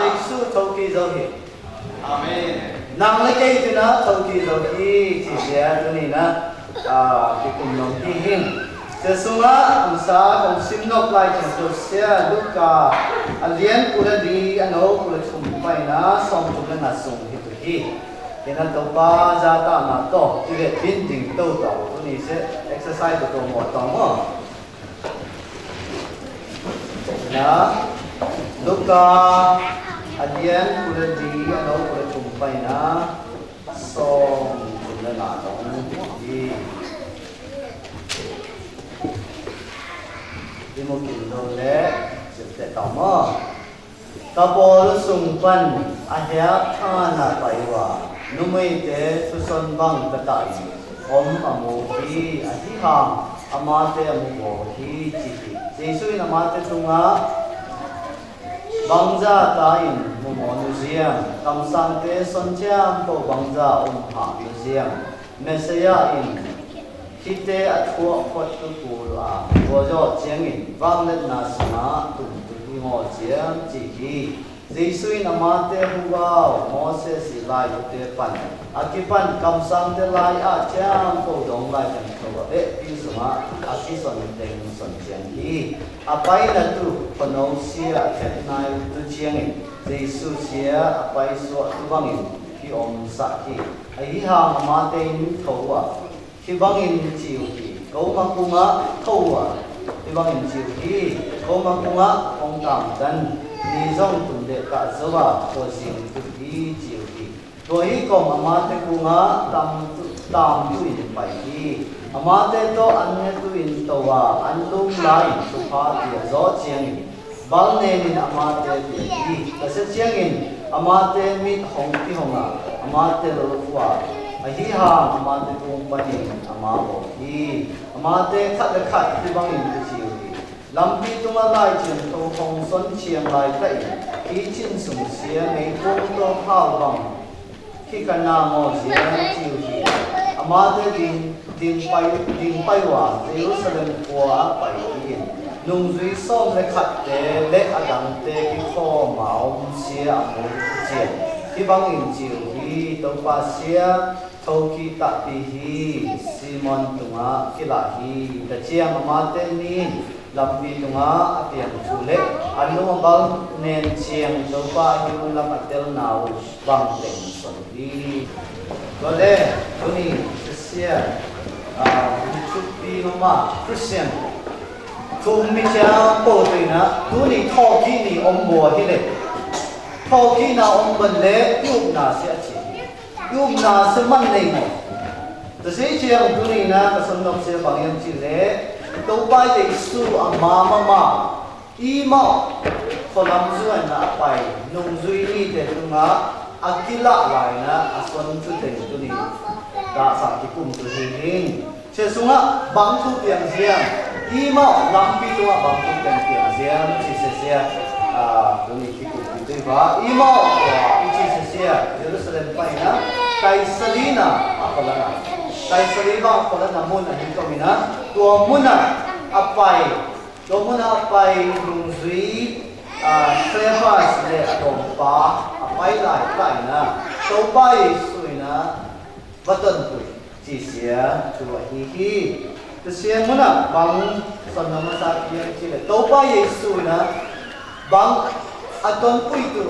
Giêsu thâu kỳ dấu hi Amen. nang lấy cây tu na thâu kỳ dấu hi chỉ sẽ tu ni na cái cùng lòng hi hin sẽ sung á sa không sim nộp lại trong tu sẽ lúc cả alien pura đi anh ô pura sung phải na song tu na sung hi tu hi cáiนั้นตัวป้าจะตามมาต่อที่เรียกบินดิ่งตัวต่อตัวนี้sẽ exercise ตัวหมดต่อมั้งนะลูกาอันเย็นคุณดีอันนู้นคุณชุ่มไปนะส่งคุณละหนาตรงนี้ที่มุกินโดนเละจะเตะต่อมั้งตาบอลส่งปันอาเฮียท่านาไปว่านุ่มเตะสุสานบังกระต่ายอมอโมฮีอธิหางอามาเตอโมโหฮีจิติเจสุยนามาเตตุงะบังจาตาอินมุมอนุเซียมคำสั่งเตสนเจียมโตบังจาอมหานุเซียมเมสยาอินคิดเตอัตโวพอดตุกูลาวัวจอเจียงอินวังเล็ดนาสนาตุนตุนิโมเจียมจิกีเจสุยนามาเตหุกาวโมเสสิลายอุเตปันอากิปันคำสั่งเตลายอาเจียมโตดงลายจันทวะเอพิสมาอากิสนเตงสนเจียงกีอาไปนั่นตุพนมเสียแค่นายตุเจียงอินเจสุเสียอาไปสวดวังอินที่อมสักกีไอหิหางอามาเตนิทวะที่วังอินจิวกีเขามากุงะทวะที่วังอินจิวกีเขามากุงะองตามกันนี่จงตุนเดกะจวะโคสิงตุกีจิวกีตัวฮีกองอามาเตกุงะตามตุอินไปกีอามาเตโตอันเนตุอินตัวอันลุงไลสุภาพเดียโจเจียงบัลเนนินอามาเตเดียกีแต่เสียงอินอามาเตมิดหงที่หงะอามาเตโลฟัวไอฮิฮาอามาเตกุงปนินอามาโบกีอามาเตขัดขัดที่บังอินตุจิวกีลำปีตุงอะไรจึงโตคงสนเชียงลายได้ที่จินสุงเสียในกุงโตข้าวบังที่กันนาโมเสียจิวกีอามาเตดิงไปว่าเยรูซาเล็มกัวไปกินนุ่งจุยส้มและขัดเตเละอดังเตกิโคมาอมเสียอมุเจียที่บังอินจิวกีตัวปาเสียโทกิตาปีฮีซีมอนตุงะกิลาฮีแต่เจียงอามาเตนีลำปีตุงะอเปียงชูเล็กอันนู้นบังเนนเชียงตัวปาฮิมุลำอัตเตลนาวบังเต็งสนดีก็เลยตัวนี้เสียชุดปีนมาคริสเตียนทุกมิจฉาโปรตีนะตัวนี้ทอกีนี่อมบัวที่เล็กทอกีน่าอมบันเล็กยุบน่าเสียชียุบน่าสมันเลยมั้งแต่สิ่งที่เราตัวนี้นะก็สำหรับเสียบางอย่างที่เล็กตัวไปเด็กสู้อามาอีมาคนลำส่วนนะไปนุ่งจุยนี่เด็กตรงนั้นอากิละไหลนะอาส่วนชุดเด็กตัวนี้กาสังกิคุมตัวนี้เชื่อสุงะบางทุกอย่างเสียอีมาลำปีตัวบางทุกอย่างเสียที่เสียตัวนี้กิคุมตัวว่าอีมาที่เสียเยรูซาเล็มไปนะไกซาลีนาอะไรนะไกซาลีบางคนละมุนอันนี้ก็มีนะตัวมุนอะไปตัวมุนอะไปลุงซุยเคลฟัสเลยตรงป้าไปหลายไปนะตัวไปสุยนะบัตรตุยจีเสียตัวฮีตัวเสียมุนอะบางส่วนน้ำสักยังจีเลยตัวไปสุยนะบางอัตนปุยตัว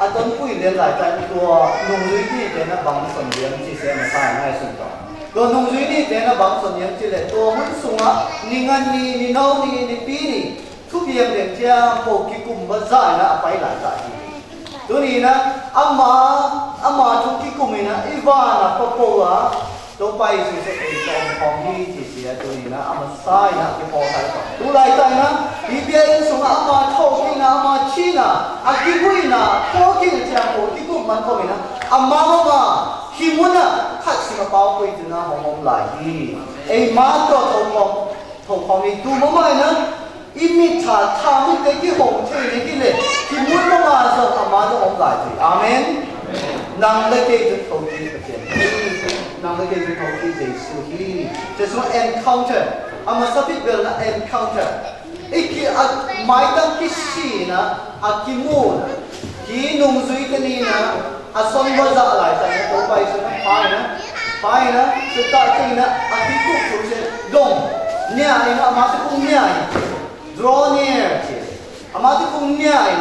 อัตนปุยเรียนหลายใจตัวลุงซุยที่เดี๋ยวนะบางส่วนเรียนจีเสียมาใส่ให้สุดต่อตัวนุ่งจุยนี่แต่ละบางส่วนยังจีเลยตัวมันสูงอ่ะนี่งันนี่น้องนี่ปีนี่ทุกอย่างเด็กเจ้าโปกิกุมมาจ่ายนะไปหลายจ่ายตัวนี้นะอามาทุกกิกุมนี่นะอีวานะปะโปะตัวไปสุดเองตรงของที่จีเสียตัวนี้นะอามาใส่นะที่พอใส่ต่อตัวหลายใจนะอีเบียนสูงอามาโทกินะอามาชีนะอากิบุยนะโทกินะเจ้าโปกิกุมมันก็มีนะอามาฮิมุนะขัดสิมาเป่าไปจนนะหอมหลายทีไอ้มาตัวทองนี่ดูมาไม่นะอิมิตาทำให้เด็กที่หงเทนี่ที่เลยฮิมุนะมาจะทำมาจะหอมหลายทีอาเมนนางเล็กจะทองที่ประเทศนางเล็กจะทองที่เจสุฮีจะส่ง encounter อามาสับพิเบลนะ encounter ไอ้ที่ไม่ตั้งที่สีนะอากิมูนะ khi nung duy cái này na son bao giờ lại tại nó bay xuống phải na sự tại cái na khi cục xuống sẽ đông nhà này nó mà sẽ cùng nhà draw near chứ mà sẽ cùng nhà này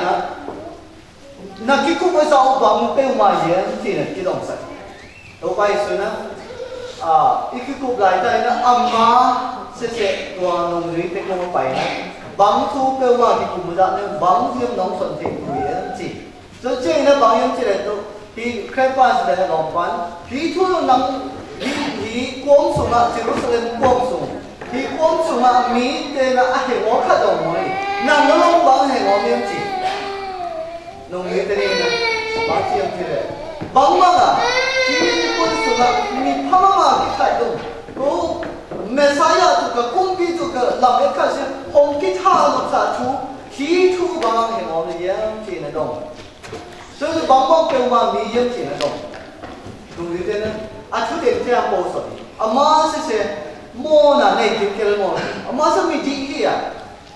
na khi cục bây giờ bằng bêu mà gì thì là cái đông sạch đâu bay xuống na cái cục lại tại nó mà sẽ qua nung duy cái không phải na bằng thu bêu mà thì cũng ra nên bằng riêng nông sản thì cũng chỉ cho nên là bằng riêng chỉ là thì khai phá sẽ là lòng phán thì thu nó nằm thì quang sung à Jerusalem quang sung thì quang sung à Mỹ thế là ai hiểu khát đồng mới nằm nó lòng bằng hay ngõ miếng chỉ nông nghiệp thế này bằng riêng chỉ là bằng mà thì quang sung à Mỹ phá mà cái thái độ có Messiah tu ka công ty tu ka làm cái cái hồng cái thang một sa chú khí thu bằng hay ngõ miếng chỉ là đồng所以帮帮给我们米用钱的东，懂不对呢？出点这样包手的，妈是些莫那那就给了莫，妈是米几个呀？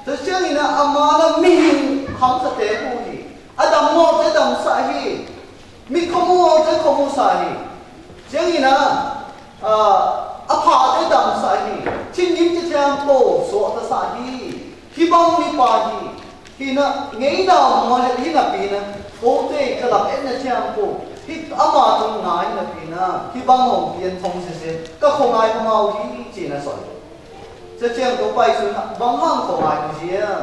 这这里呢，妈那米行是得不的，当莫在当啥的，米可莫在可莫啥的，这里呢，爬在当啥的，今年这样包说的啥的，希望你把的，ที่นะไงดาวมันที่นับปีนะโอ้เต้กลับเอ็นนะเชียงปูที่อามาตรงไหนนับปีนะที่บางห้องเรียนทงเสียก็คงไงพมาที่จีนสอนจะเชียงตัวไปสุดบางห้องคงไงเชียง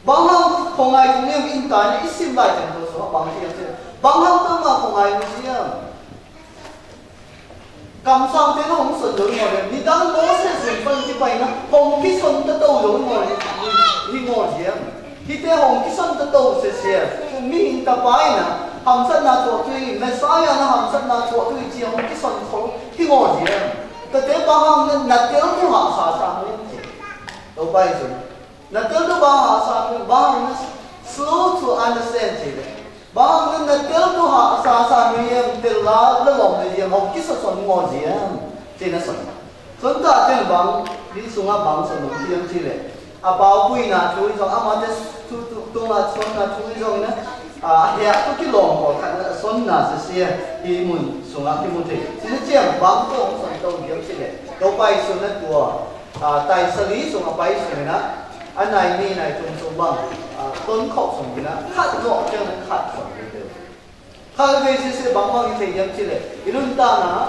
บางห้องคงไงตรงนี้อินตานี่อิสิมใบจังตัวสอนบางเชียงบางห้องต้องมาคงไงเชียงกำสังเทนห้องสนหลงหมดเลยนี่ดังโมเสสเป็นที่ไปนะห้องที่สนตะโตหลงหมดเลยที่งอเชียงที่เจ้าของที่ส้นตะโตเสียมีหินตะไปนะหำสันนาตัวตุยไม่สายนะหำสันนาตัวตุยเจียของที่ส้นเขาที่งอเจียแต่เจ้าบางนั้นนัดเจ้าที่หาสาสามเนี่ยเราไปสินัดเจ้าที่บางหาสามเนี่ยบางนั้น slow to understand จีเลยบางนั้นนัดเจ้าที่หาสาสามเนี่ยเดี๋ยวละแล้วหลงเลยเจียของที่ส้นงอเจียจีน่ะส้นส่วนตาเจ้าบางที่สูงอ่ะบางส้นเจียจีเลยbao quy na chú ý rằng mà thế tu là xuân là chú ý rằng nè hiện có cái lòng của thằng xuân là sẽ thì mình xuống là thì mình thì nó chỉ bằng cái ông xuân đâu điểm gì đấy đâu bay xuân nó của tài xử lý xuống là bay xuống này anh này trồng xuống bằng tuấn khẩu xuống này khát rõ cho nên khát xuống này khát cái gì sẽ bằng cái gì điểm gì đấy iron ta na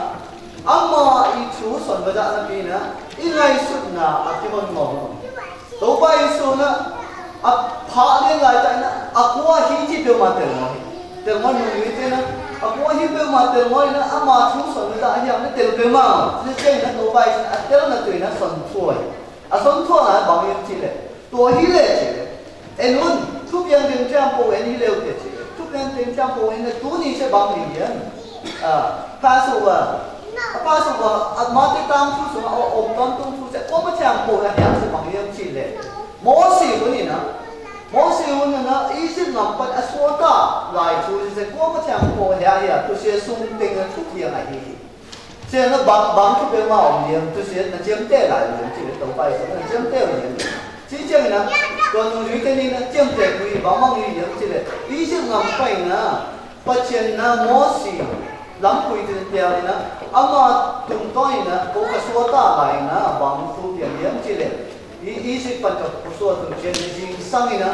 amma i chú xuân bây giờ là gì nè ít ngày xuân là cái con mỏng đâu bay xuống á, phá lên lại tại nó, qua hi chỉ biểu mặt tiền ngon nhiều như thế nữa, qua hi biểu mặt tiền ngon nữa, mà chú sồn người ta hiện nó tiền biểu mà, như thế nó đâu bay, tiền nó tùy nó sồn thôi, sồn thôi là bao nhiêu chỉ lệ, tuổi hi lệ chỉ lệ, em luôn, chúc nhân tiền trang bộ em hi lệ chỉ lệ, chúc nhân tiền trang bộ em là tú ni sẽ bằng gì vậy, pha số à. Apa semua mati tangku semua orang tangku saya kau macam boleh yang sepanjang Chile. Mosi pun ni na, mosi pun na isi nampak aswata lai tu saya kau macam boleh ya tu saya sung dengan tu yang lagi. Saya na bang tu bermau dia tu saya na jam teh lai dia Chile tu pai sana jam teh dia. Jadi jangan na kalau nulis ni na jam teh kui bang mang ni dia Chile. Isi nampak na pasien na mosi. Lắm quy trình theo này nè, ama tung toi nè, có cái số ta lại nè, bằng số tiền điểm chỉ để ý sự phân cấp của số tung trên này riêng sang này nè,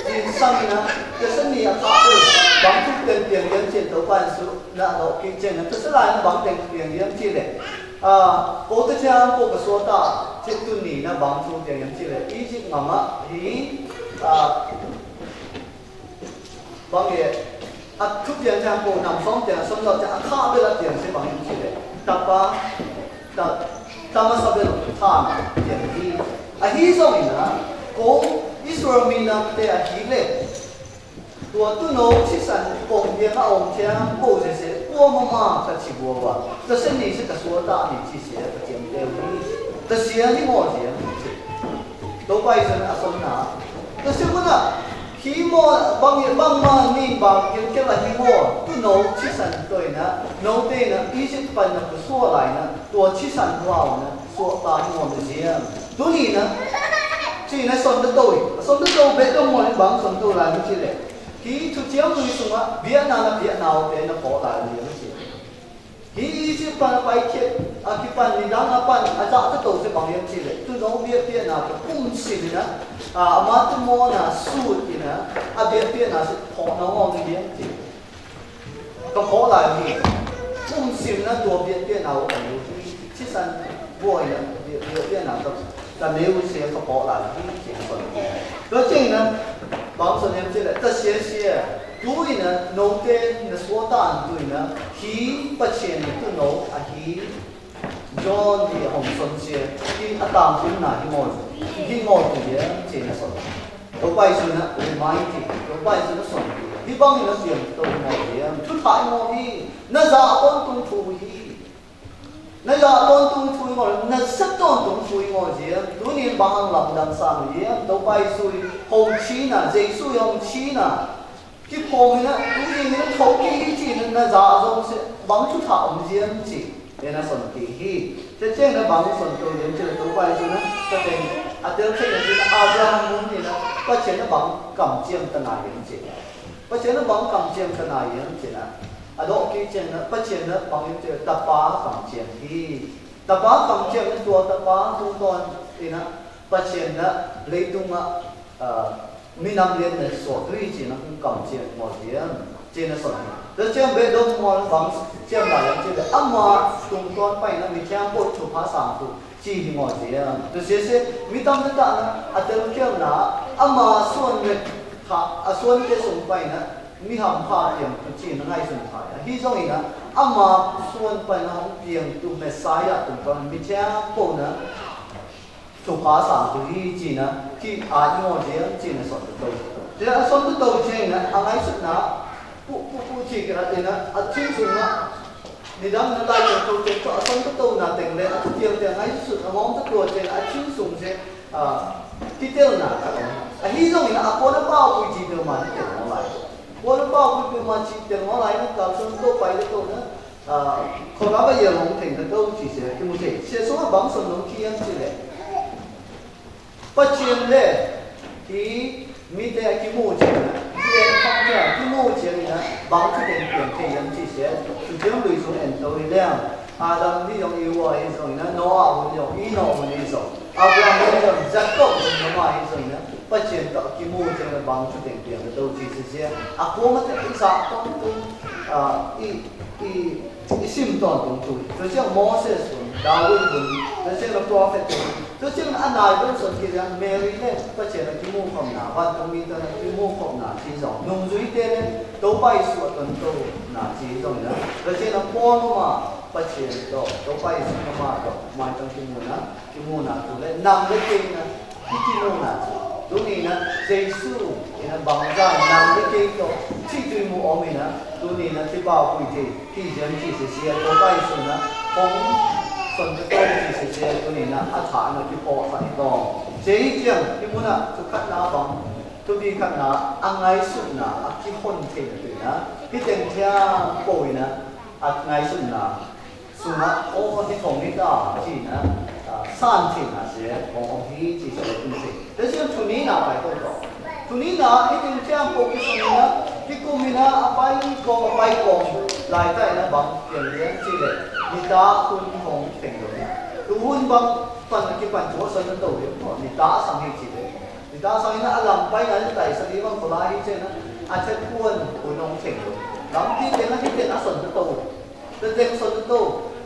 riêng sang này nè, cái sân này khác rồi, bằng số tiền điểm trên đầu pan số nè, đó kinh trên nè, tức là nó bằng tiền điểm chỉ để có cái trang có cái số ta trên tu nỉ nè, bằng số tiền điểm chỉ để ý sự ngầm á, ý bằng cái chút tiền trang bộ nằm sống tiền sống rồiจะข้าไปละtiền sẽ bằng những gì đấy tập mà sao bây giờ tham tiền đi hi rồi nè cũng Israel mình làm để hi lệตัวตุโนที่สันปงเดียมาองค์เชียงโบเสียกัวมาถ้าชิบัวว่าแต่เส้นนี้是กระสวตานี่ที่เสียกระเจียมเดียวนี่แต่เสียที่หมดเสียตัวไปจนอสมนาแต่เชื่อว่า khi mà bằng mà ni bằng những cái là khi mà tu nấu chỉ sản tuổi nè nấu tê nè ý chí phần là cứ xua lại nè tuổi chỉ sản vào nè xua ta như một cái gì tu nỉ nè chỉ là son đất tuổi bé đông mọi bằng son tuổi là như thế này khi thu chiếm người sung á Việt Nam bên nó có lại liền chứ khi chỉ pan phải chết khi pan đi đang pan giá cái tổ sẽ bằng những gì đấy tu nó Việt Nam cái cung xịn nè mà tu mua nè suốt thì nè Việt Nam sẽ khó nó ngon như thế gìก็ขอหลายทีมุ่งสิ่งนั้นตัวเบียนเอาที่สันบ่อยเนี่ยเบียนเอาแต่没有些ก็ขอหลายที่เสียงคนแล้วจริงนะบางส่วนเนี่ย这个这些对呢农田的所当对呢ที่ประเชนตัวโนที่ย้อนที่ของส่วนเสียที่อัตตามคุณน่ะที่งอตัวเนี่ยเจนส่วนตัวไปส่วนนะไม่ที่ตัวไปส่วนส่วนที่บางอย่างเสียงตัวงอเนี่ยทุกท่ายงอที่น่าจะต้นตุ้งช่วยน่าจะต้นตุ้งช่วยงอน่าสักต้นตุ้งช่วยงอเสียตัวนี้บางหลังดังสามเนี่ยตัวไปส่วนหงชีน่ะเจสุยงชีน่ะที่พอมีนะตัวนี้เนี่ยเขาเกี่ยจีนน่าจะตรงเสียบางชุดท่าองเสียงจีเนี่ยนะส่วนที่จะเจ้านะบางส่วนตัวเนี่ยจะตัวไปส่วนนะจะเป็นอาจจะเช่นที่อาจารย์มุ่งนี่นะก็เช่นนะบางกำเจียมตนาอย่างจีเพราะฉะนั้นบางคำเจียมขนาดอย่างเช่นนะดอกที่เช่นนะเพราะฉะนั้นบางอย่างเช่นตะปาคำเจียมที่ตะปาคำเจียมในตัวตะปาตรงตอนที่นะเพราะฉะนั้นเลยตรงมีน้ำเลี้ยงในส่วนที่จีนะคำเจียมหมดเยี่ยมจีนะส่วนแล้วเจียมเบดงมอลบางเจียมหลายอย่างเช่นอามาตรงตอนไปนะมีแค่บทชุภาษาตัวจีหมดเยี่ยมแต่เสียมีตำนานนะอาจจะเกี่ยวนะอามาส่วนเล็กส่วนที่ส่งไปนะมีหำพาอย่างจีนง่ายส่งไปที่ตรงนี้นะมาส่วนไปนะเพียงตัวเมสไซน์ตรงนั้นมีแค่พวกนะสุภาษาตัวที่จีนนะที่อายุเดียวจีนส่วนตัวแต่ส่วนตัวจีนนะอะไรสุดนะผู้จีนกันนะที่สุดนะนี่ดังนั้นได้จากตัวจีนก็ส่วนตัวนะแต่งเลยเทียมแต่ง่ายสุดมองตัวจีนที่สุดจีนที่เดียวนะที่ตรงนี้นะคนละเป้าคุยจีนมาที่เดียวอะไรคนละเป้าคุยมาจีนเดียวอะไรนะกับส่วนตัวไปแล้วตัวนะคนละไปเยอะลงถึงกับตัวจีนเสียที่มุ้งเสียเสียส่วนบางส่วนลงที่ยังจีนเลยปัจจุบันเลยที่มีแต่ที่มุ้งจีนนะที่ทำเนี่ยที่มุ้งจีนนะบางที่เป็นเปลี่ยนที่ยังจีนเสียสุดท้ายโดยส่วนเอ็นตัวเรื่องอาดัมที่ยองอีวาอีส่วนนะโนอาห์ที่ยองอีโนมันอีส่วนอับราฮัมที่ยองจักรที่ยองมาอีส่วนนะปัจจุบันต่อที่มุ้งจีนบางที่เป็นเปลี่ยนตัวจีนเสียaku macam Isa tu isim tuan tu tu, macam Moses pun, Daud pun, macam Prophet pun, macam anak pun seperti Mary ni, macam kimu kau nak, waktu minta kimu kau nak cisong, nungzui dia ni, dopai suat tu nak cisong ya, macam Paul mah, macam dopai suat mah tu, macam kimu nak tu, nam lagi na, kimu nak tu. Lúc này nè, Giêsu thì là bằng ra nằm cái cây đó, chỉ tùy mua ôm mình nè, lúc này nè thì bảo quỷ thì dân chỉ sẽ có bài số nè, không phần cái tôi chỉ sẽ lúc này nè, thả nó cái bỏ phải đó, dễ dàng cái muốn nè, tôi cắt lá bằng, tôi đi cắt lá, ăn ngay sụn nè, cái hôn thì là cái tiền theo bồi nè, ăn ngay sụn nè, sụn nè, ô cái thùng cái đó chỉ nè. 三天那些，我一直在东西。但是去年那摆多少？去年那一定这样不给说明呢？结果明那摆工来在那帮点点之类，你打混红停了呢？如混帮办那个办做生意都有，你打上去之类，你打上去那阿郎摆那第十地方过来一些呢，阿只混红停了，郎天点那天点阿顺得到，真正顺得到。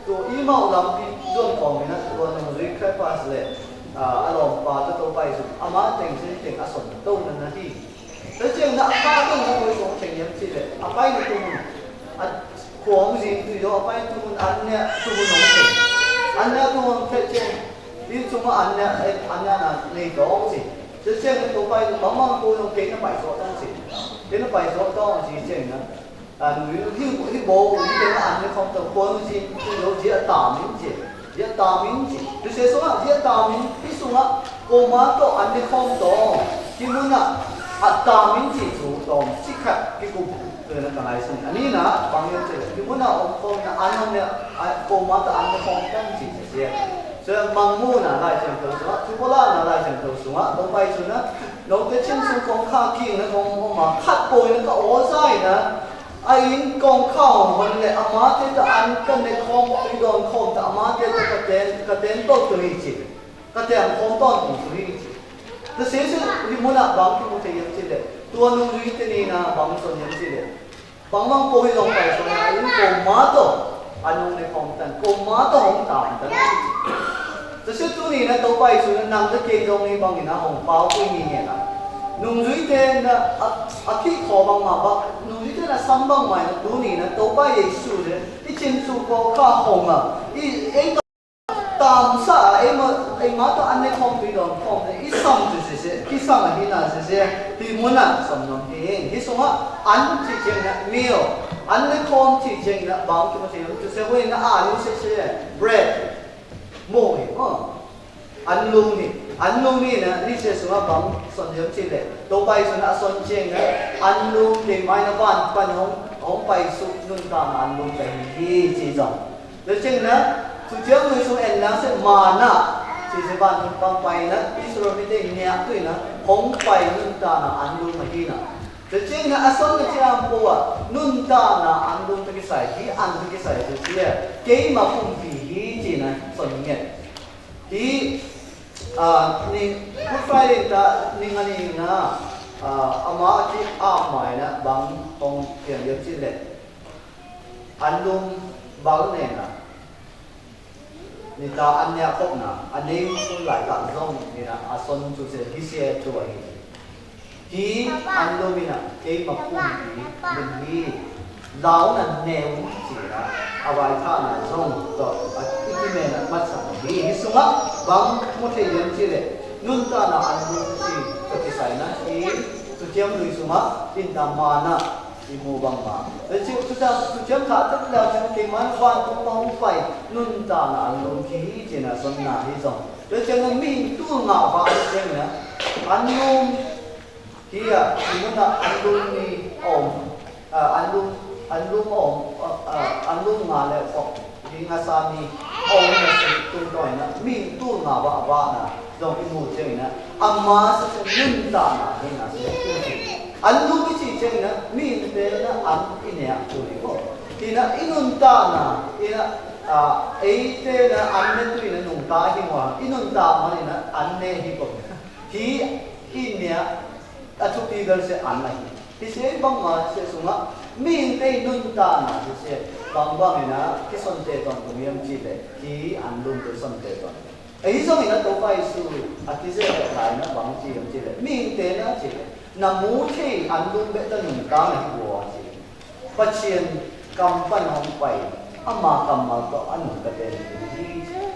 ตัวอีเมาลำที่ร่วมของนะตัวหนึ่งริคแพสเลยอารมณ์ปาตัวไปสุดอามาเต็งเส้นเต็งอสนต้นนั่นนะที่แล้วเจ้าหน้าป้าต้องทำให้ของเต็งยังสิเลยอาไปในตัวมันของสิ่งที่เราอาไปตัวมันอันเนี้ยตัวมันหนุ่มเต็งอันเนี้ยตัวมันแค่เจ้าที่ตัวมันอันเนี้ยน่ะในตัวสิแล้วเจ้าในตัวไปบางตัวเราเก่งน่ะไปสอดต้องสิเก่งน่ะไปสอดต้องสิเจ้านะที่บอกว่าที่เราอ่านในคำตอบคนจริงที่เราเจตามินจีเจตามินจีดูเสียส่วนเจตามินที่ส่วนก็มาต่ออ่านในคำตอบที่มันอ่ะอัตตามินจีถูกต้องสิค่ะที่กูเตือนกันหลายสิ่งอันนี้นะบางอย่างที่มันอ่ะองค์คนอ่านเนี่ยก็มาต่ออ่านในคำตั้งจีเสียส这盲目呢来讲都说，ทุกคน来讲都说啊，都ไป说นะเราจะชิ้นส่วนของข้ากิ้งนะของมาคัดโปยนะก็โอ้ใช่นะไอ้ยิงกองข้าวมันเลยอามาเตจะอันกันในคอมไปโดนคอมแต่อามาเตจะกระเด็นต้นตัวนี้จิกระเด็นคอมต้นตัวนี้จิแต่เสียสิริมุนะบางที่มุทยังจิเลยตัวนุ่งรีตนี่นะบางส่วนยังจิเลยบางโปยลงไปส่วนไอ้ยิงกองมาโตอันนู้นในคอมตันกองมาโตของตามตันแต่เสียตัวนี้นะตัวไปส่วนนั่งตะเกียงตรงนี้บางอย่างนะของเปล่าไม่มีเนี่ยนะนุ่งรีเตนะอาทิตย์ขอบางมาบ้างนุ่งรีเตนะซ้ำบางใหม่นะตัวนี้นะตัวไปเยซูเลยที่ชิ้นส่วนของข้าหงอ่ะไอ้ตามซะไอ้มาตัวอันในคอมไปโดนคอมเนี่ยไอ้ซ้ำจะเสียที่ซ้ำอันนี้นะเสียที่มุนะซ้ำน้องเองที่สมว่าอันที่จริงนะมีอ่ะอันในคอมที่จริงนะบางที่มันจะจะเสียว่าเนี่ยอันนี้เสีย bread โม่เองอันลุงนี่นะนี่เสียสุนัขบางส่วนเดียวที่เลยตัวไปสุนัขส่วนเจงนะอันลุงเด็กไม้นะบ้านห้องไปสุนุ่นตามอันลุงไปที่จีจงแล้วเจงนะสุดเจ้ามือสุเอ็นนะเสียมานะที่เสียบ้านนุ่นตามไปนะที่สุรมิเตเนี่ยด้วยนะห้องไปนุ่นตามอันลุงมาที่นะแต่เจงนะอาส่วนที่อันปัวนุ่นตามอันลุงตะกี้ใส่ที่อันตะกี้ใส่ที่เสียเกี่ยมาพุ่งที่จีนะส่วนเงี้ยที่นี่ผู้ฝ่ายเด็กตานี่งานนี้นะอามาที่อาหมายนะบางตรงเพียงเดียวที่เล็กอันลุงบางเนี่ยนะนี่ตาอันเนี้ยพบนะอันนี้คนหลายต่างส่งนี่นะอาสนจุดเสียที่เสียตัวเองที่อันลุงนี่นะเกี่ยมาพุ่งที่เป็นที่เรานั่นแนวจีนะเอาไว้ท่านั่นส่งต่ออีกที่แม่นั่นมัดสั่งดีที่สุดบางมุทยันจีเลยนุ่นตาหน้าอันดูจีก็ที่ใส่นะที่สุดเจียมลุยสุมาดินตามมานะที่มูบังมาแล้วจีสุดเจียมขาดตั้งแล้วฉันเก่งมันฟันของมองไปนุ่นตาหน้าอันดูที่จีน่ะสนหน้าที่ส่งแล้วจังมีตู้หน้าบ้านเจียงนะอันนุ่มที่ที่มันอันดูนี่อมอันดูอมอันดูงานเลยก็ที่งานสามีอมเนี่ยสิตุ้งต่อยนะมีตู้หน้าบ้านนะจงอิมูเจงนะอามาสักนุ่นตาหน้าที่น่ะสิตุ้งอันดูไม่ใช่เจงนะมีเป็นนะอันอินเนี่ยตัวนี้ก็ที่นะอินุนตาหน้าที่นะไอ้เต้นะอันเนี่ยตัวนี้นุ่งตาหิมว่าอินุนตามันนี่นะอันเนี่ยหิบที่อินเนี่ยทุกทีก็เสียอันไหนที่เสียบางมาเสียสุนัขมีเต้นุ่นตาหน้าที่เสียบางนี่นะที่สนใจตอนตรงนี้มันจีเลยที่อันลุงตัวสนใจตอนไอ้ส่วนนี้นะตัวไปสู่อาทิตย์เสียหลายนะบางจีมันจีเลยมีเต้นะจีเลยน้ำมูที่อันลุงเบ็ดตั้งหนึ่งตาในหัวจีปัจเจียนกำปั้นห้องไปอามากำมาต่ออันหนึ่งกระเด็น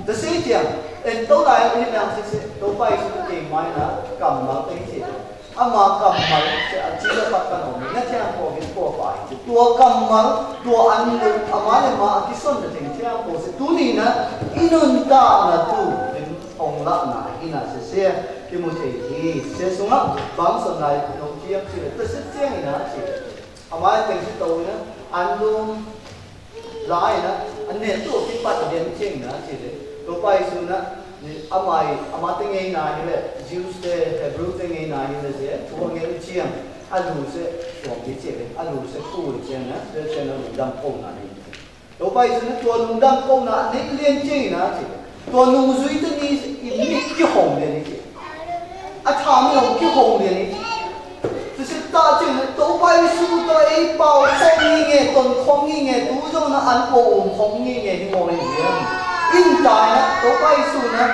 แต่เสียเจียงเอ็นตัวใดที่นั่งเสียตัวไปสู่เก่งไหมนะกำมาเป็นจีอามากัมมัลจะจีบปักกันออกนี่ที่อันโปกินโปไปตัวกัมมัลตัวอันนึงอามาเนี่ยมาที่ส่วนจะถึงที่อันโปสิตัวนี้นะอินุนตานะตัวเป็นองค์ละนะอินาเสียที่มุทัยที่เสียสุนัขบางส่วนใดเราเทียบสิแต่เสียเจียงนะสิอามาเป็นที่ตัวนะอันลุงหลายนะอันเนี่ยตัวที่ปัดเดียนเชียงนะสิตัวไปสุนัขอามาตั้งไงนายเลยจิวส์เดย์เฮบรูตั้งไงนายเลยเสียตัวเงี้ยเชียงอันรู้สึกหวังที่เจ็บอันรู้สึกคู่เชียงนะเดี๋ยวเชียงเราดังโป่งนะนี่ตัวไปสุนัขตัวลุงดังโป่งนะนี่เลี้ยงเชียงนะสิตัวลุงสุยตั้งนี้อีกกี่หงเลยนี่อาชาไม่หงกี่หงเลยนี่จะสิตาจริงตัวไปสุตัวไอ้เป่าคงงี้ไงต้นคงงี้ไงตัวเจ้านะอันโป่งคงงี้ไงที่มองเห็นอินตายนะตัวไปสู่นะ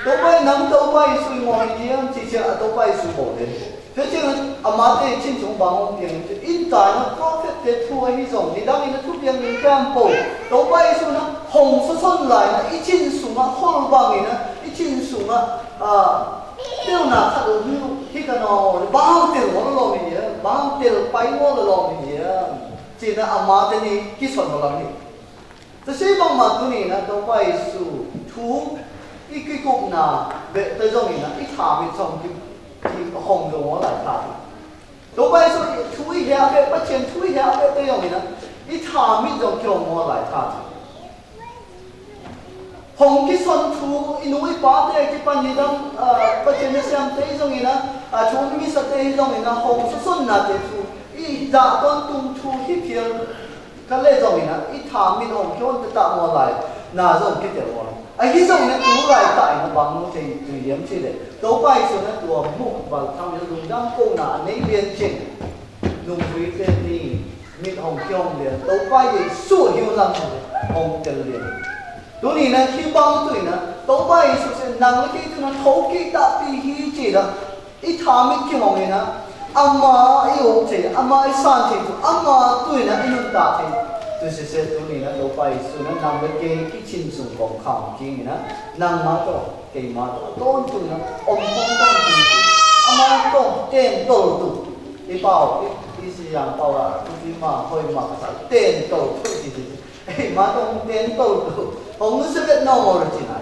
ตัวไปน้ำตัวไปสู่มองเยี่ยมที่เชื่อตัวไปสู่โบเลยเพราะฉะนั้นอามาเตชินสงบางองค์เพียงอินตายนะเพราะเกิดทั่วที่ส่งที่ดังนี้ทุกอย่างมีการโปตัวไปสู่นะหงส์ส้นไหลนะอีชินสูงนะข้อบางนี่นะอีชินสูงนะเดี๋ยวนะถ้าเราดูที่กันเอาบางเตลวันละลมนี่บางเตลไปวันละลมนี่จีนะอามาเตนี่กี่ส่วนละลมนี่แต่เชื่อบางมาตัวนี้นะตัวไปสู่ทุกอีกกุกนาเบตตรงนี้นะอีถามิส่งที่ห้องตรงหัวไหล่ถาตัวไปสู่ทุกอีกอย่างเบตปัจเจนทุกอีกอย่างเบตตรงนี้นะอีถามิส่งที่หัวไหล่ถา hồng cái xuân thu inui pa te cái pan ni dam pa chen na sam te zong ina chu mi sa te zong ina hồng xuân na te thu i da con tum thu hi phial ka le zong ina i tham min hồng kyon te ta mo lai na zong ki te mo ai hi zong na tu lai ta na bang no te tu yem chi le to pai so na tu mu ba tham yo dung dam ko na nei lien chen nung hui te ni min hồng kyon le to pai ye su hiu lam hồng te leตัวนี้นะที่บ้านตัวนี้นะตัวไปสุดเส้นนั่งแล้วที่ตัวนั้นเขาคิดตัดปีฮีจีนะอีทามิกี่มองเลยนะอามาไอโอเจอามาไอสันเจตัวอามาตัวนี้นะไอนุ่นตาเจตัวเส้นตัวนี้นะตัวไปสุดนั้นนั่งแล้วเกี่ยที่ชินสุงของข้าวจริงนะนั่งมาตัวเกี่ยมาตัวต้นตัวนะอมพงต้นตัวอามาตัวเต้นตัวตัวไอเป่าไอสิยังเป่าละที่มาคอยมาภาษาเต้นตัวทุกทีไอมาตัวเต้นตัวตัวông nó sẽ biết nó ngồi được gì này,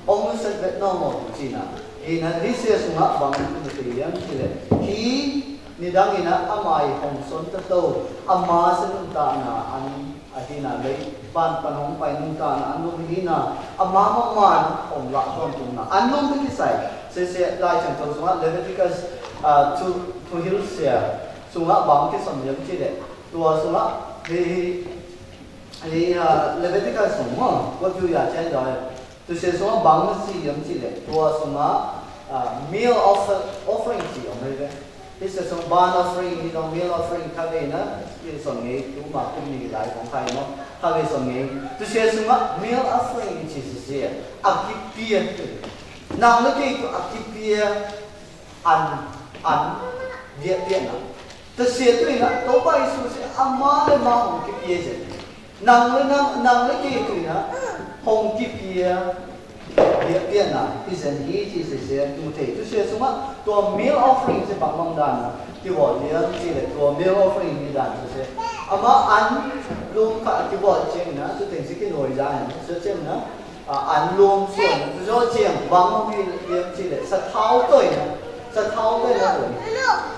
ông nó sẽ biết nó ngồi được gì nào, thì là lý sẽ xuống ngã bằng một cái điểm gì đấy, khi ni đang nghĩ là amai hồng xuân tất đâu, amma sẽ nung ta na anh thì là lấy ban hồng phải nung ta na anh nung đi na, amma mama hồng lạ con tung na, anh nung cái sai, sẽ lại chẳng thôi xuống ngã Leviticus to Hillshire xuống ngã bằng cái sầm điểm gì đấy, tua xuống ngã thì Leviticus xuống mà có chú ý trên rồi tôi sẽ xuống bằng gì giống gì đấy tôi xuống meal offering gì ông ấy đấy thì sẽ xuống ban offering thì đó meal offering khác về nữa thì xuống nghe chúng mà cũng như lại cũng hay nó khác về xuống nghe tôi sẽ xuống meal offering thì sẽ akipia nào nó cái akipia ăn việc tiền nào tôi sẽ tôi là tôi bay xuống sẽ amma để mà ông akipia gì nàng lấy cái tuổi na hồng kịp kia việc tiền na thì sẽ đi thì sẽ tu thể tu sẽ xong á tua meal offering sẽ bằng mong đàn cái vỏ liền chỉ là tua meal offering đi đàn sẽ mà ăn luôn cả cái vỏ chén na tu thành sẽ cái nồi ra này sẽ chén na ăn luôn xuân tu cho chén bằng cái liền chỉ là sát tháo tuổi na sát tháo tuổi na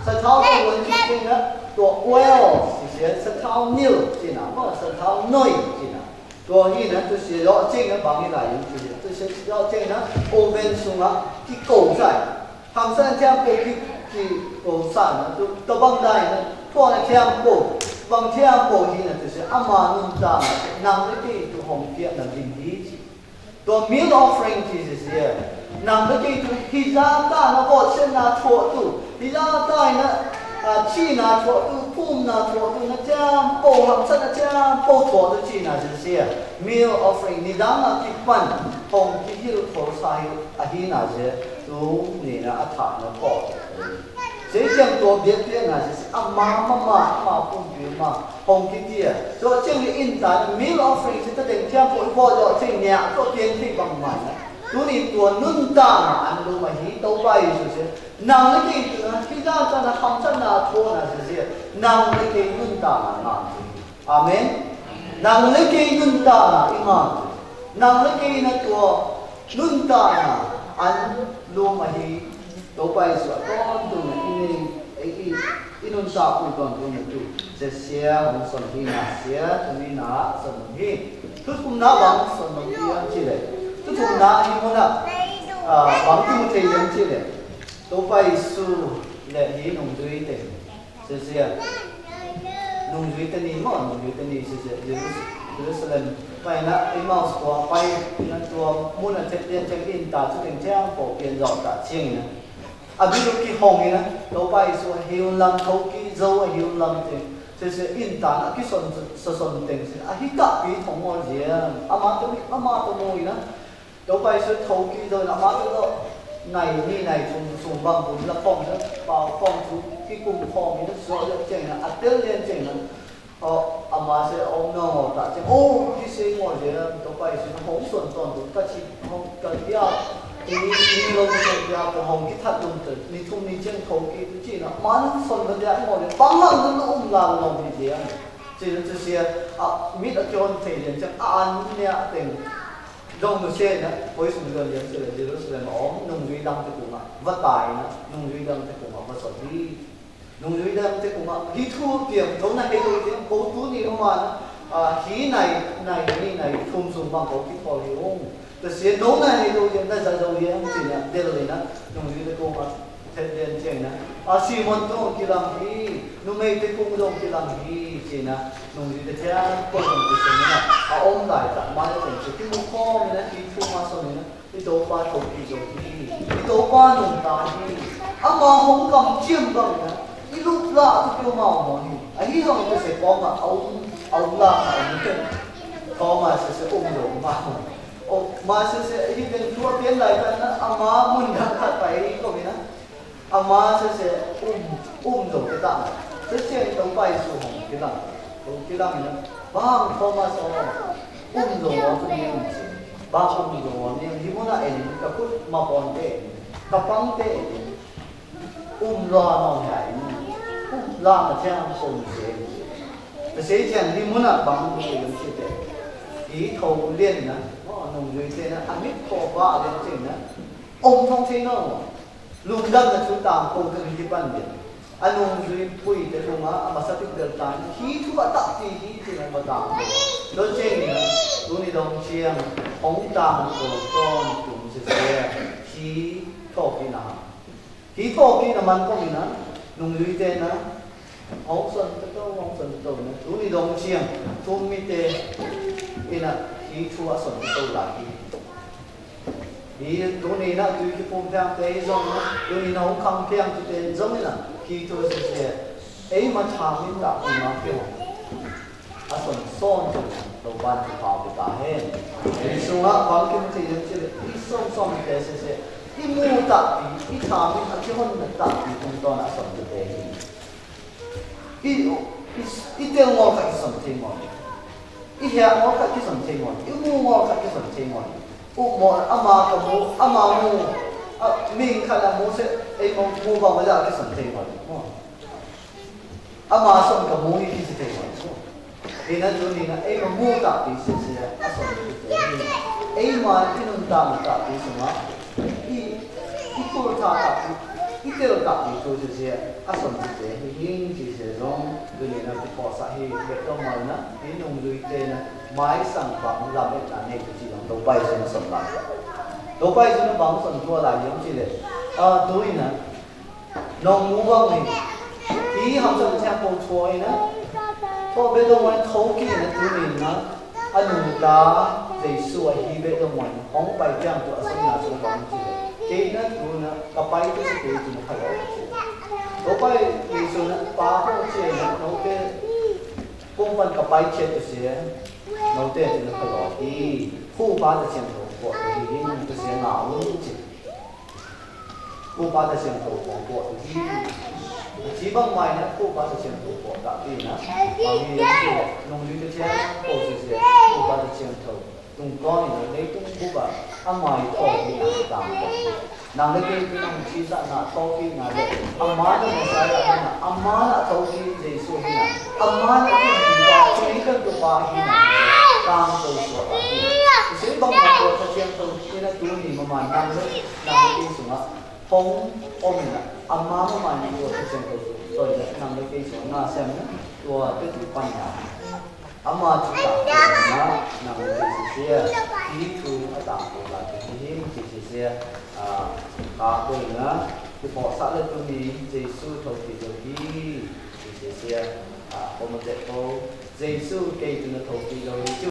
sát tháo tuổi vẫn chỉ naตัวเวลสิเสียสะเท้านิ้วจีน่ะก็สะเท้าน้อยจีน่ะตัวนี้นะตัวเสียเราเจ๊งนะบางทีหลายอย่างจีน่ะตัวเสียเราเจ๊งนะโอเวนสูงอ่ะที่โกงใส่ทำเส้นเทียมโกที่โกงใส่นะตัวบางได้นะพวกนั้นเทียมโกบางเทียมโกที่นะตัวเสียอามานุ่มตามนำได้ที่ตัวหอมเทียมนั่นดินดีจีตัว meal offering ที่เสียนำได้ที่ตัวฮิจาตานะก็เส้นนาทั่วตัวฮิจาตานะchi na thọ tu phum na thọ tu na cha po ham sa na cha po thọ tu chi na je meal offering ni dang na kipan hong ki hil tho sai a hi na je tu ni na a tha na po je chang to biet biet na je amma ma phum bi ma hong ki tia so chang ni in ta meal offering se ta deng cha po po jo ching nya to tien thi bang ma tu ni tua nun ta na an lu ma hi to bai su se nàng lấy cái khi ra cho nó không chân là thua là gì nàng lấy cái nun ta là ngàn amen nàng lấy cái nun ta là iman nàng lấy cái này tua nun ta là anh luôn mà hi tổ bay sửa con tu này in nun ta cũng còn tu này tu sẽ xia một phần hi na xia tu ni na phần hi thứ cũng na bằng phần hi anh chị đấy thứ cũng na hi muốn là bằng cái một thầy anh chị đấy tôi phải su lệ gì nông duy tiền, sẽ nông duy tên gì mà nông duy tên gì sẽ Jerusalem phải là Emmaus qua phải là tua muốn là check in ta cho tình trạng phổ biến rõ cả chieng này, ví dụ cái hồng này tôi phải su hiu lam thâu cái dâu hiu lam thì sẽ in ta là cái son tiền sẽ hít cả cái thòng ngồi gì ama tôi mua gì tôi phải su thâu cái dâu ama tôi này ni này dùng bằng vốn là phong đó vào phong chú cái cùng phong thì nó rõ được chừng là tiêu liên chừng là mà sẽ ông nó ta chừng cái xe ngồi gì tao phải sẽ hỗn xuân toàn đủ ta chỉ không cần kia thì lâu rồi kia cái hồng cái thật luôn từ ni thùng ni chừng thầu cái chỉ là mà nó xuân cái gì ngồi để bắn lăng nó làm lòng gì vậy chỉ là chỉ xe mít ở chỗ thì liền chắc ăn nè tiền dòng một xe nữa, với số lượng lớn sẽ là Jerusalem ốm nông duy đâm tới cùng vất bài nữa, nông duy đâm tới cùng vất sỏi đi, nông duy đâm tới cùng đi thua tiền, chỗ này cái đôi tiền cố tú đi không mà khí này thùng dùng bằng cố cái thỏi luôn, แต่เสียโน้นนี่ดูยังได้จะดูยังจริงนะเดี๋ยวเลยนะตรงนี้จะกูมาเทเดียนเจงนะซีมันต้องกิลังฮีนุ่มไม่ได้กูต้องกิลังฮีจริงนะตรงนี้จะเที่ยงก็ต้องกินนะอมได้แต่มาได้ถึงที่มุขข้อมนะที่ทุ่งมาสมัยนะที่โตป้าถูกที่โตที่โตป้าหนุ่มตาฮีมาหงกำเจียมกันนะที่ลูกหลานที่เกี่ยวมาหมอนี่ไอ้ที่เราจะเสพป้อมาเอาหลานเอาเงินป้อมาเสียอุ้มหลงมาโอ้มาเสียที่เป็นทั่วเปลี่ยนหลายกันนะมามุนกันขัดไปก็มีนะมาเสียอุ้มหลงกันต่างเสียต้องไปสู่หงกันต่างตรงกันต่างนะบางป้อมาสอนอุ้มหลงว่าคนนี้บางอุ้มหลงว่าเนี่ยที่มันอะไรกับคุณมาปนเตะกับฟังเตะรอน้องใหญ่รอมาเที่ยงคนเสียแต่เสียเช่นที่มันอ่ะบางคนยังคิดแต่ที่เขาเรียนนะว่าหนุ่มเลยเช่นนะอันนี้ขอว่าเรียนจริงนะองค์ทองเช่นน้องลุงดังจะชุดตามคนกันที่บ้านเดียนอันนุ่มเลยพูดแต่ลุงอ่ะมาสักทีเดินตามที่ทุกตัดที่ที่นั่นมาตามโดยเช่นนะลุงนี่ลงเชียงองค์ตามตัวต้นกลุ่มเสียที่ชอบที่นั่นที่พ่อกินน้ำมันก็มีนะนุ่งลุยเตนะห้องส่วนตัวห้องส่วนตัวนะรู้นี่ดงเชียงทุ่มมิเตอินะที่ชัวส่วนตัวหลักที่รู้นี่นะดูที่ผมเพียงเตยจงนะรู้นี่น้องคำเพียงที่เตยจงนะที่ตัวเสียมาทำมิตรที่มาเพียงส่วนส่วนตัวบ้านที่พาไปตาเห็นที่สุดบางทีมันจะยังเชื่อที่ส่วนเตยเสียที่มูตัดที่ทำที่ที่คนตัดที่ตรงตอนนั้นสมบูรณ์เลยที่เตียงงอขัดที่สมจริงหมดที่เหี้ยงอขัดที่สมจริงหมดที่มูงอขัดที่สมจริงหมดอุโมงค์อามากับมูอามามูมิงขัดมูเสไอ้มูบางเวลาที่สมจริงหมดอามาสมกับมูนี่ที่สมจริงหมดไอ้นั่นตัวนี้นะไอ้มูตัดที่เสียสมจริงไอ้มาที่นุ่งตามตัดที่สม一个他一个打比做这些，ส่วน这些ยิ่ง这些中，对你那不跑啥嘿，别个嘛呢，你弄对的呢，买上房咱们咱那个基本都摆成什么？都摆成房什么来用起来？对呢，农务方面，第一行政项不错呢，พอ别个我投机呢，对你呢，农家在说迄别个我红白这样做，什么什么房子？Kena tu na kapai tu seperti itu nak kalau. Kapai itu na pakai cina, nanti kumpan kapai cina tu sih, nanti itu nak kalau. Di fupa tu cina tu buat, di ini tu sih naung cina. Fupa tu cina tu buat, di jibang main na fupa tu cina tu buat, tapi na kami itu nunggu tu cina, posisi fupa tu cina tu. Tungkol ini, ni tunggu amai kopi nak nang lagi pinang sisa nak kopi nak amana saya na amana kopi jesu hina amana kita kita tupahi na kam tu suatu sebab apa sahaja tu kita tuni memandang nang lagi semua hong omina amana memandang tu sahaja tu so nang lagi semua semua tua tu banyak ama juga nang sisi itu ada pula jadi sisi kalau na kita salah tu ni Yesus thoti thoti sisi pemerintah Yesus kayak itu thoti thoti